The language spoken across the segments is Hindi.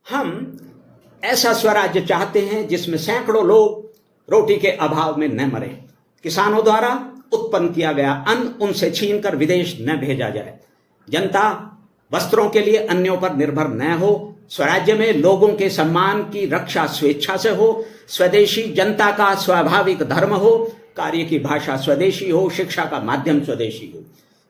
हम ऐसा स्वराज्य चाहते हैं जिसमें सैकड़ों लोग रोटी के अभाव में न मरे, किसानों द्वारा उत्पन्न किया गया अन्न उनसे छीनकर विदेश न भेजा जाए, जनता वस्त्रों के लिए अन्यों पर निर्भर न हो, स्वराज्य में लोगों के सम्मान की रक्षा स्वेच्छा से हो, स्वदेशी जनता का स्वाभाविक धर्म हो, कार्य की भाषा स्वदेशी हो, शिक्षा का माध्यम स्वदेशी हो,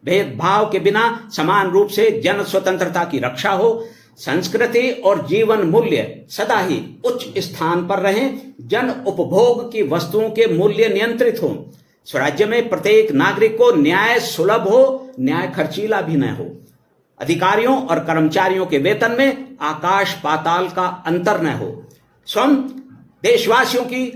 भेदभाव के बिना समान रूप से जन स्वतंत्रता की रक्षा हो, संस्कृति और जीवन मूल्य सदा ही उच्च स्थान पर रहें, जन उपभोग की वस्तुओं के मूल्य नियंत्रित हों, स्वराज्य में प्रत्येक नागरिक को न्याय सुलभ हो, न्याय खर्चीला भी न हो, अधिकारियों और कर्मचारियों के वेतन में आकाश पाताल का अंतर न हो, स्वयं देशवासियों की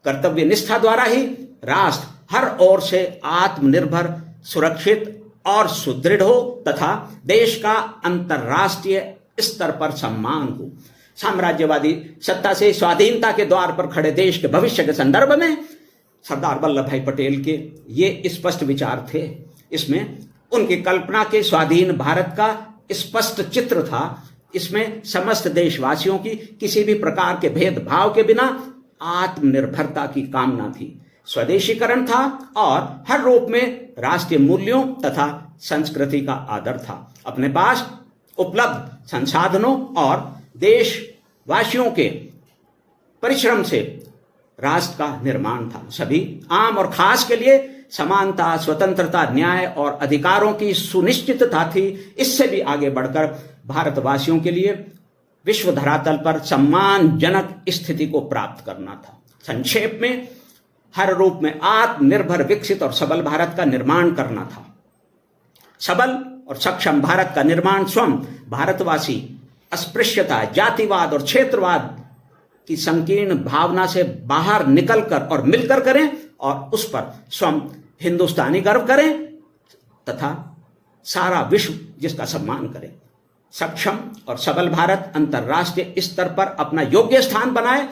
कर्तव्य निष्ठा द्वारा ही राष्ट्र हर ओर से आत्मनिर्भर, सुरक्षित और सुदृढ़ हो तथा देश का अंतर्राष्ट्रीय स्तर पर सम्मान हो। साम्राज्यवादी सत्ता से स्वाधीनता के द्वार पर खड़े देश के भविष्य के संदर्भ में सरदार वल्लभ भाई पटेल के ये स्पष्ट विचार थे। इसमें उनकी कल्पना के स्वाधीन भारत का स्पष्ट चित्र था। इसमें समस्त देशवासियों की किसी भी प्रकार के भेदभाव के बिना आत्मनिर्भरता की कामना थी, स्वदेशीकरण था और हर रूप में राष्ट्रीय मूल्यों तथा संस्कृति का आदर था। अपने पास उपलब्ध संसाधनों और देशवासियों के परिश्रम से राष्ट्र का निर्माण था। सभी आम और खास के लिए समानता, स्वतंत्रता, न्याय और अधिकारों की सुनिश्चितता थी। इससे भी आगे बढ़कर भारतवासियों के लिए विश्व धरातल पर सम्मानजनक स्थिति को प्राप्त करना था। संक्षेप में हर रूप में आत्मनिर्भर, विकसित और सबल भारत का निर्माण करना था। सबल और सक्षम भारत का निर्माण स्वयं भारतवासी अस्पृश्यता, जातिवाद और क्षेत्रवाद की संकीर्ण भावना से बाहर निकलकर और मिलकर करें और उस पर स्वयं हिंदुस्तानी गर्व करें तथा सारा विश्व जिसका सम्मान करे। सक्षम और सबल भारत अंतर्राष्ट्रीय स्तर पर अपना योग्य स्थान बनाए,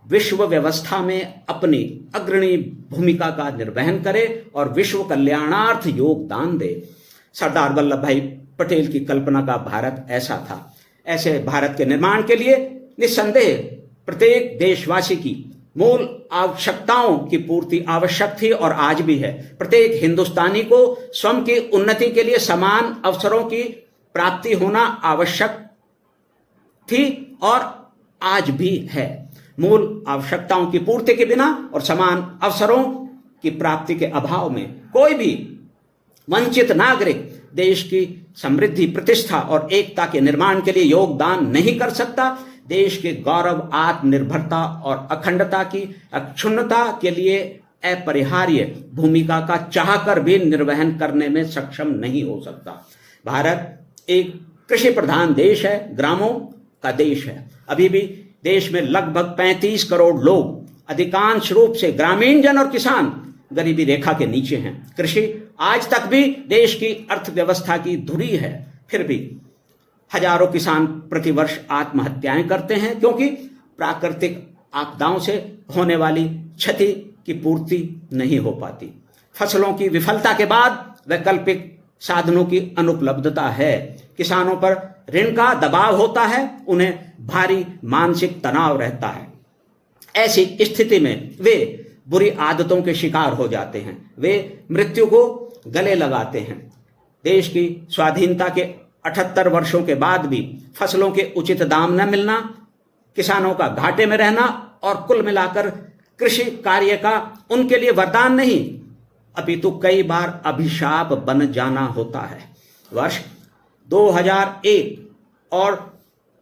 विश्व व्यवस्था में अपनी अग्रणी भूमिका का निर्वहन करे और विश्व कल्याणार्थ योगदान दे। सरदार वल्लभ भाई पटेल की कल्पना का भारत ऐसा था। ऐसे भारत के निर्माण के लिए निस्संदेह प्रत्येक देशवासी की मूल आवश्यकताओं की पूर्ति आवश्यक थी और आज भी है। प्रत्येक हिंदुस्तानी को स्वयं की उन्नति के लिए समान अवसरों की प्राप्ति होना आवश्यक थी और आज भी है। मूल आवश्यकताओं की पूर्ति के बिना और समान अवसरों की प्राप्ति के अभाव में कोई भी वंचित नागरिक देश की समृद्धि, प्रतिष्ठा और एकता के निर्माण के लिए योगदान नहीं कर सकता। देश के गौरव, आत्मनिर्भरता और अखंडता की अक्षुण्णता के लिए अपरिहार्य भूमिका का चाहकर भी निर्वहन करने में सक्षम नहीं हो सकता। भारत एक कृषि प्रधान देश है, ग्रामों का देश है। अभी भी देश में लगभग 35 करोड़ लोग, अधिकांश रूप से ग्रामीण जन और किसान, गरीबी रेखा के नीचे हैं। कृषि आज तक भी देश की अर्थव्यवस्था की धुरी है। फिर भी हजारों किसान प्रतिवर्ष आत्महत्याएं करते हैं क्योंकि प्राकृतिक आपदाओं से होने वाली क्षति की पूर्ति नहीं हो पाती। फसलों की विफलता के बाद वैकल्पिक साधनों की अनुपलब्धता है। किसानों पर ऋण का दबाव होता है, उन्हें भारी मानसिक तनाव रहता है। ऐसी स्थिति में वे बुरी आदतों के शिकार हो जाते हैं, वे मृत्यु को गले लगाते हैं। देश की स्वाधीनता के 78 वर्षों के बाद भी फसलों के उचित दाम न मिलना, किसानों का घाटे में रहना और कुल मिलाकर कृषि कार्य का उनके लिए वरदान नहीं अपितु कई बार अभिशाप बन जाना होता है। वर्ष 2001 और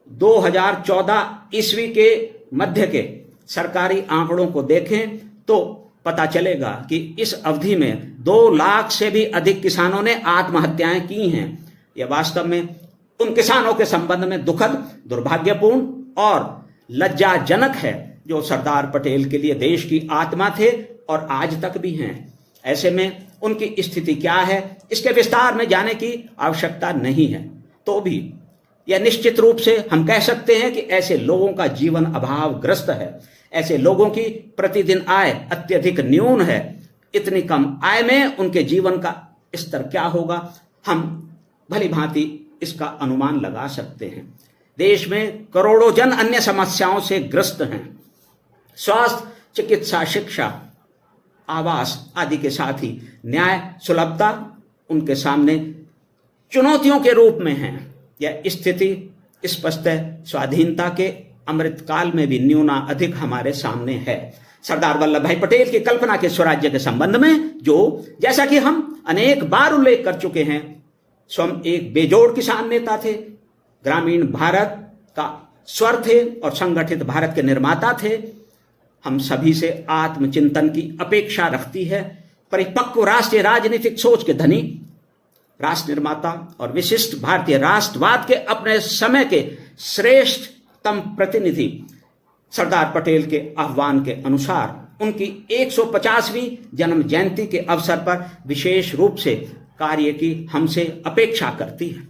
2014 ईस्वी के मध्य के सरकारी आंकड़ों को देखें तो पता चलेगा कि इस अवधि में 2 लाख से भी अधिक किसानों ने आत्महत्याएं की हैं। यह वास्तव में उन किसानों के संबंध में दुखद, दुर्भाग्यपूर्ण और लज्जाजनक है जो सरदार पटेल के लिए देश की आत्मा थे और आज तक भी हैं। ऐसे में उनकी स्थिति क्या है, इसके विस्तार में जाने की आवश्यकता नहीं है। तो भी यह निश्चित रूप से हम कह सकते हैं कि ऐसे लोगों का जीवन अभावग्रस्त है। ऐसे लोगों की प्रतिदिन आय अत्यधिक न्यून है। इतनी कम आय में उनके जीवन का स्तर क्या होगा, हम भली भांति इसका अनुमान लगा सकते हैं। देश में करोड़ों जन अन्य समस्याओं से ग्रस्त हैं। स्वास्थ्य, चिकित्सा, शिक्षा, आवास आदि के साथ ही न्याय, सुलभता उनके सामने चुनौतियों के रूप में है। यह स्थिति स्पष्ट स्वाधीनता के अमृतकाल में भी न्यूना अधिक हमारे सामने है। सरदार वल्लभ भाई पटेल की कल्पना के स्वराज्य के संबंध में जो, जैसा कि हम अनेक बार उल्लेख कर चुके हैं, स्वयं एक बेजोड़ किसान नेता थे, ग्रामीण भारत का स्वर थे और संगठित भारत के निर्माता थे। हम सभी से आत्मचिंतन की अपेक्षा रखती है। परिपक्व राष्ट्रीय राजनीतिक सोच के धनी, राष्ट्र निर्माता और विशिष्ट भारतीय राष्ट्रवाद के अपने समय के श्रेष्ठतम प्रतिनिधि सरदार पटेल के आह्वान के अनुसार उनकी 150वीं जन्म जयंती के अवसर पर विशेष रूप से कार्य की हमसे अपेक्षा करती है।